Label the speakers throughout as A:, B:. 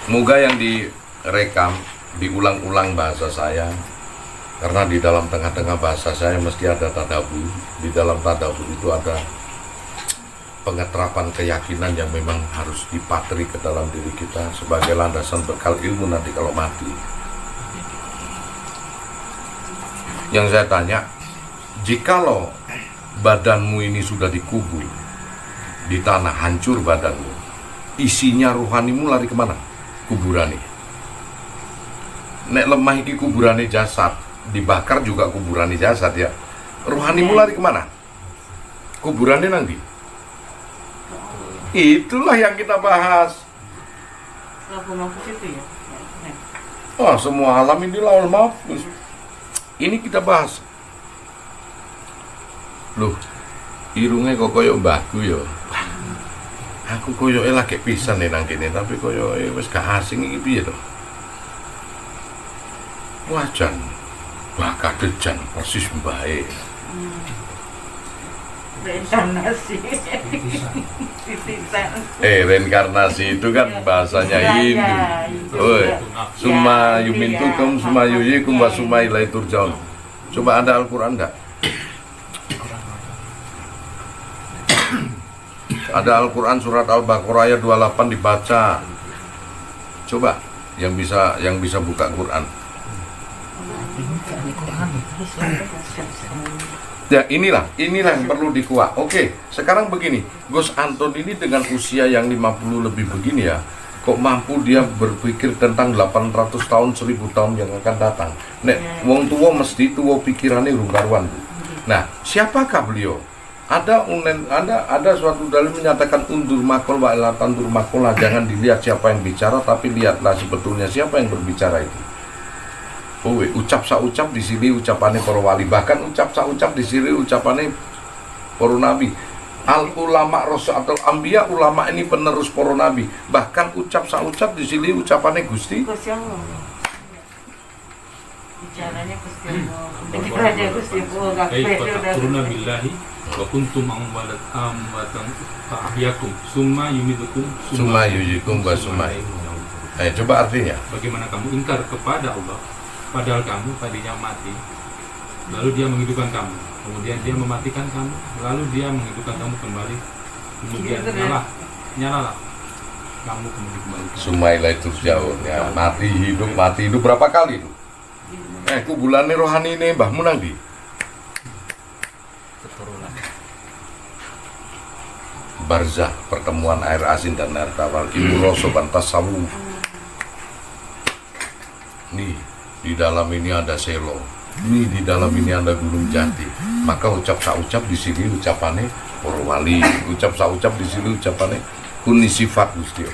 A: Moga yang direkam diulang-ulang bahasa saya, karena di dalam tengah-tengah bahasa saya mesti ada tadabbur. Di dalam tadabbur itu ada pengeterapan keyakinan yang memang harus dipatri ke dalam diri kita sebagai landasan bekal ilmu nanti kalau mati. Yang saya tanya, jikalau badanmu ini sudah dikubur di tanah, hancur badanmu, isinya rohanimu lari kemana? Kuburane. Nek lemah iki kuburane jasad, dibakar juga kuburane jasad ya. Rohanimu lari kemana? Kuburane nanti. Itulah yang kita bahas. Oh, semua alam ini laul mahfuz. Ini kita bahas. Loh, irungnya kok koyo mbahku ya. Aku koyoke lagi pisan nih nang kene, tapi koyoke wis gak asing iki piye to? Wajan, bakadejan persis mbae.
B: Reinkarnasi.
A: Reinkarnasi itu kan bahasanya Hindu. Oh, summa yumintukum summa yuhyikum wa summa ilaihi turja'un. Coba ada Al-Qur'an enggak? Ada Al-Quran surat Al-Baqarah ayat 28 dibaca. Coba yang bisa buka Quran. Ya inilah yang perlu dikuak. Oke, sekarang begini, Gus Anton ini dengan usia yang 50 lebih begini ya, kok mampu dia berpikir tentang 800 tahun, 1000 tahun yang akan datang. Nek wong tua mesti tua pikirannya rungkaruan. Nah, siapakah beliau? Ada suatu dalil menyatakan undur makol wa ila tandur makola, jangan dilihat siapa yang bicara tapi lihatlah sebetulnya siapa yang berbicara itu. Oh, ucap saucap di sini ucapannya para wali, bahkan ucap saucap di sini ucapannya para nabi. Al ulama rasatul anbiya, ulama ini penerus para nabi, bahkan ucap saucap di sini ucapannya Gusti
B: Allah. Bicaranya Gusti Allah. Pikirannya Gusti Allah.
C: Kaifa billahi wa kuntum amwatan fa'ahyakum summa yumidukum
A: summa yuhyikum wa summa. Coba artinya.
C: Bagaimana kamu ingkar kepada Allah padahal kamu tadinya mati, lalu dia menghidupkan kamu, kemudian dia mematikan kamu, lalu dia menghidupkan kamu kembali, kemudian nyalalah kamu kemudian kembali.
A: Summa ilaihi turja'un. Ya, mati hidup berapa kali itu? Kubulane rohani ini mbahmu nang ndi? Barzah, pertemuan air asin dan air tawar, ibu rosoban tasawuf. Nih, di dalam ini ada selo. Nih, di dalam ini ada gunung jati. Maka ucap saucap di sini ucapannya para wali, ucap saucap di sini ucapannya kuni sifat Gusti.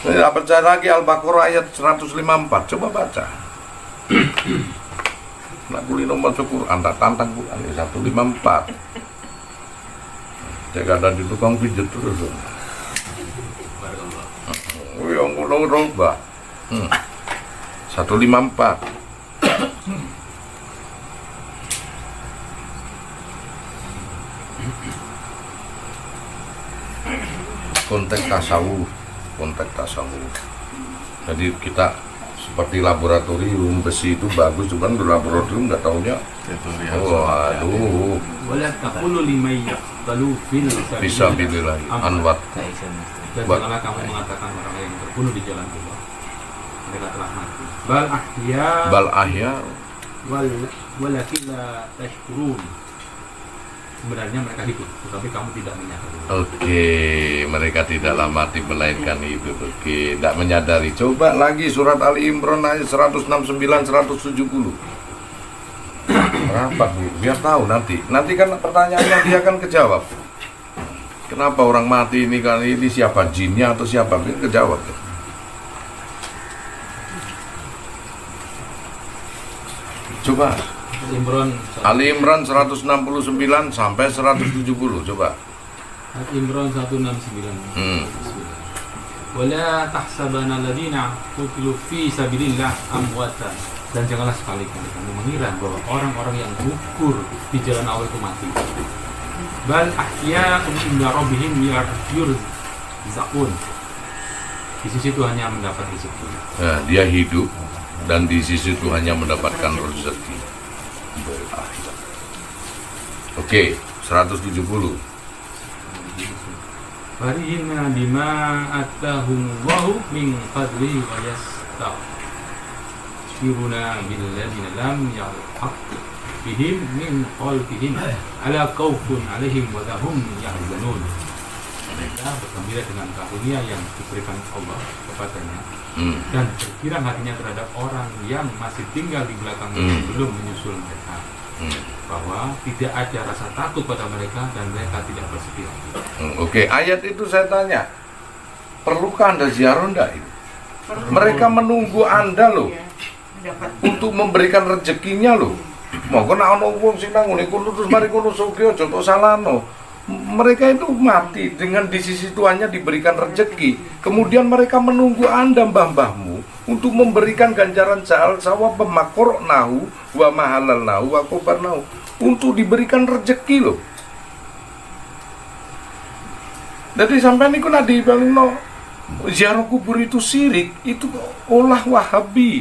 A: Nah, percaya lagi Al-Baqarah ayat 154. Coba baca. Nak kuli nomor Quran, tak tantang Quran 154. Jaga dan di tukang pijet terus. Yang kulo roba. 154. Konteks tasawuf. Jadi kita seperti laboratorium besi itu bagus, cuman di laboratorium nggak taunya. Waduh.
C: Wala taqulu liman yaqtalu
A: Bisa bilillah anwat.
C: Dan janganlah kamu mengatakan orang yang terbunuh di jalan Allah mereka telah mati. Bal ahya walakin la tashkurun. Sebenarnya mereka hidup, tetapi kamu tidak menyadari.
A: Oke, mereka tidaklah mati melainkan hidup. Oke, tidak menyadari. Coba lagi surat Ali Imran ayat 169 170. Rapat Bu, biar tahu nanti. Nanti kan pertanyaannya dia akan kejawab. Kenapa orang mati ini kan ini siapa, jinnya atau siapa? Dia kejawab. Coba Ali Imran 169 sampai 170, coba.
C: Ali Imran 169. Wala tahsabanna alladziina qutilu fi sabilillah amwatan. Dan janganlah sekali-kali kamu mengira bahwa orang-orang yang gugur di jalan Allah itu mati. Bal ahya'un inda rabbihim rizqun. Di sisi Tuhannya mendapat rezeki.
A: Nah, dia hidup dan di sisi Tuhannya mendapatkan rezeki. Oke, 170.
C: Farihina bima atahumullahu min fadli wa yastabshiruna billadzina lam yalhaq bihim min khalfihim ala khaufun 'alaihim wa lahum yahzanun. Mereka bergembira dengan karunia yang diberikan Allah kepadanya dan bergembira hatinya terhadap orang yang masih tinggal di belakang belum menyusul mereka, bahwa tidak ada rasa takut pada mereka dan mereka tidak bersedih.
A: Oke, ayat itu saya tanya, perlukah Anda ziarah enggak itu? Mereka menunggu Anda loh, untuk memberikan rezekinya loh. Mau kena ono wong sing nang ngene kulo terus mari kono sugih aja tok salahno. Mereka itu mati dengan di sisi Tuhannya diberikan rezeki. Kemudian mereka menunggu Anda mbah-mbahmu untuk memberikan ganjaran sawab pemakor nahu wa mahalal nahu wa kobar nahu, untuk diberikan rezeki loh. Jadi sampai niku nadi balino ziarah kubur itu syirik, itu olah Wahabi,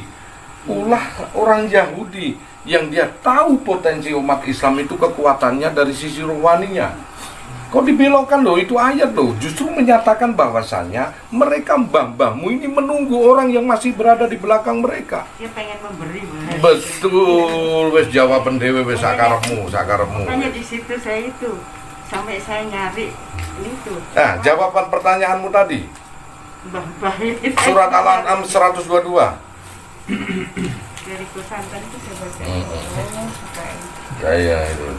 A: olah orang Yahudi yang dia tahu potensi umat Islam itu kekuatannya dari sisi rohaninya. Kok dibelokkan loh, itu ayat loh, justru menyatakan bahwasannya mereka mbah-mbahmu ini menunggu orang yang masih berada di belakang mereka.
B: Dia pengen memberi.
A: Betul, wes jawaban dewe wes sakarepmu.
B: Makanya di situ saya itu sampai saya nyari itu.
A: Nah, jawaban pertanyaanmu tadi.
B: Mbah-mbah itu.
A: Surat Al-An'am 122.
B: Dari pesantren itu saya baca.
A: Saya itu.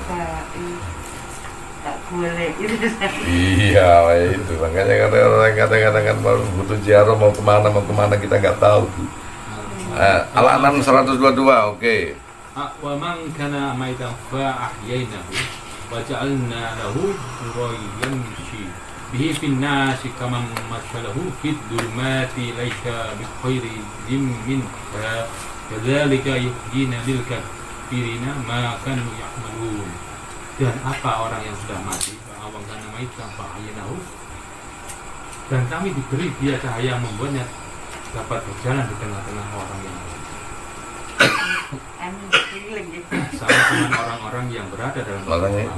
B: Tak boleh itu.
A: Iya, itu makanya kadang-kadang kan butuh ziarah mau kemana kita nggak tahu. Al-An'am 122, oke.
C: Wa man kana maitan fa ahyainahu wa ja'alna lahu nuran yamshi bihi fin nasi kama masalahu fid dhulumati laika bi khairi min kadzalika yuhyina lil kafirina ma kanu ya'malun. Dan apa orang yang sudah mati, awang kana maitan fa ahyanahu, dan kami diberi dia cahaya membuatnya dapat berjalan di tengah-tengah orang yang sama dengan orang-orang yang berada dalam kegelapan,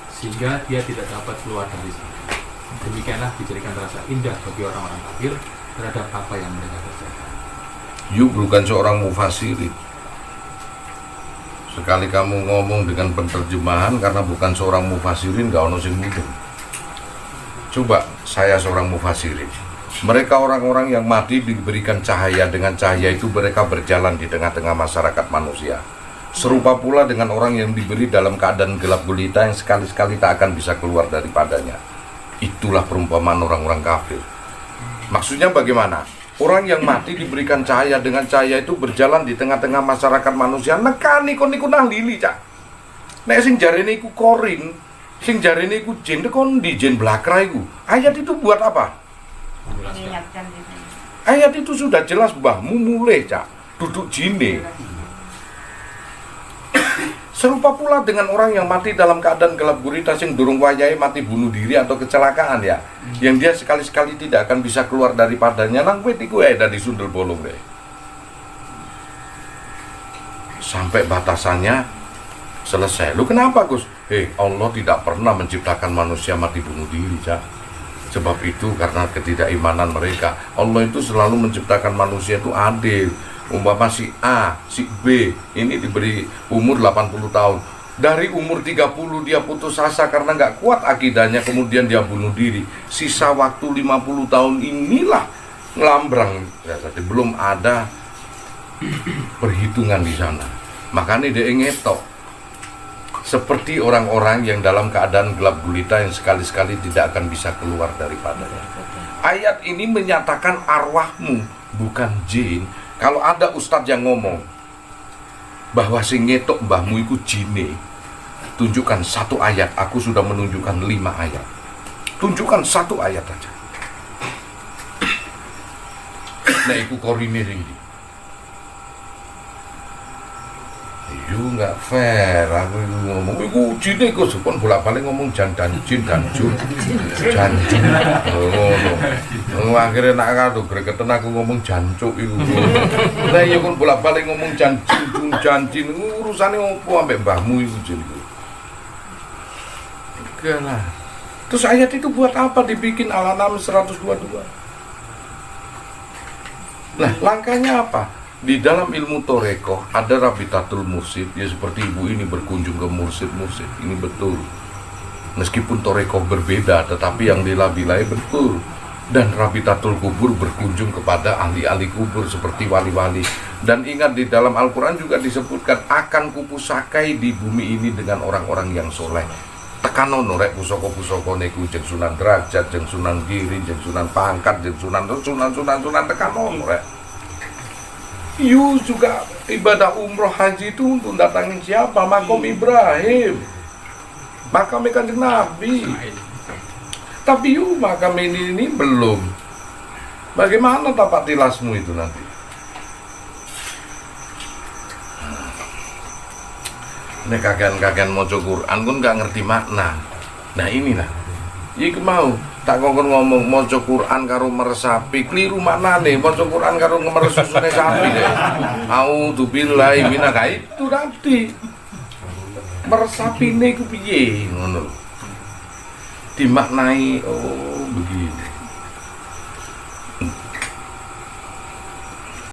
C: sehingga dia tidak dapat keluar dari sana. Demikianlah dijadikan rasa indah bagi orang-orang kafir terhadap apa yang mereka kerjakan.
A: You bukan seorang mufassirin. Sekali kamu ngomong dengan penerjemahan karena bukan seorang mufassirin, gak ono sing mudeng. Coba saya seorang mufassirin. Mereka orang-orang yang mati diberikan cahaya, dengan cahaya itu mereka berjalan di tengah-tengah masyarakat manusia. Serupa pula dengan orang yang diberi dalam keadaan gelap gulita yang sekali-sekali tak akan bisa keluar daripadanya. Itulah perumpamaan orang-orang kafir. Maksudnya bagaimana? Orang yang mati diberikan cahaya, dengan cahaya itu berjalan di tengah-tengah masyarakat manusia. Nekani kon niku nah lili, Cak. Nek sing jarene iku korin, sing jarene iku jin, kon di jin blakra iku. Ayat itu buat apa?
B: Mengingatkan gitu.
A: Ayat itu sudah jelas mbahmu mulai, Cak, duduk jine. Serupa pula dengan orang yang mati dalam keadaan gelap gulita sing durung wayahe mati bunuh diri atau kecelakaan ya. Yang dia sekali-sekali tidak akan bisa keluar daripadanya, nang wit iku dari sundel bolong deh. Sampai batasannya selesai. Lu kenapa, Gus? Allah tidak pernah menciptakan manusia mati bunuh diri, Cak. Sebab itu karena ketidakimanan mereka. Allah itu selalu menciptakan manusia itu adil. Umpama si A, si B ini diberi umur 80 tahun. Dari umur 30 dia putus asa karena nggak kuat akidahnya, kemudian dia bunuh diri. Sisa waktu 50 tahun inilah ngelambrang. Ya, jadi belum ada perhitungan di sana. Makanya dia ngetok. Seperti orang-orang yang dalam keadaan gelap gulita yang sekali-sekali tidak akan bisa keluar daripadanya. Ayat ini menyatakan arwahmu, bukan jin. Kalau ada ustadz yang ngomong bahwa sing ngetok mbahmu iku jine, tunjukkan satu ayat. Aku sudah menunjukkan 5 ayat. Tunjukkan satu ayat aja. Nah iku korine ringgi. You nggak fair, aku ngomong, iku jine kok sepon bolak-balik ngomong jin dan jin. Oh, akhirnya nak kado gregetan aku ngomong jancuk iku. Lah iya kon bolak-balik ngomong jin, urusane opo ambek mbahmu iku jin. Oke lah. Terus ayat itu buat apa dibikin Al-An'am 122? Nah, langkahnya apa? Di dalam ilmu Torekoh ada Rabitatul Mursid, ya seperti ibu ini berkunjung ke mursid-mursid, ini betul. Meskipun Torekoh berbeda, tetapi yang dilabilai betul. Dan Rabitatul Kubur berkunjung kepada ahli-ahli kubur seperti wali-wali. Dan ingat di dalam Al-Quran juga disebutkan akan kupusakai di bumi ini dengan orang-orang yang soleh. Tekanono rek pusoko-pusoko neku jeng Sunan Derajat, jeng Sunan Giri, jeng Sunan Pangkat, jeng Sunan tekanono rek. You juga ibadah umroh haji itu untuk datangin siapa? Makom Ibrahim, makam Kanjeng Nabi. Tapi you makam ini belum. Bagaimana tapak tilasmu itu nanti? Ini kagian maca Quran pun gak ngerti makna. Nah inilah, iki mau tak kongkon ngomong maca Quran karo meresapi, keliru maknane. Maca Quran karo meresusune sapi deh. Auzubillahi minaka itu nanti. Meresapine ku piye ngono. Dimaknai oh begini.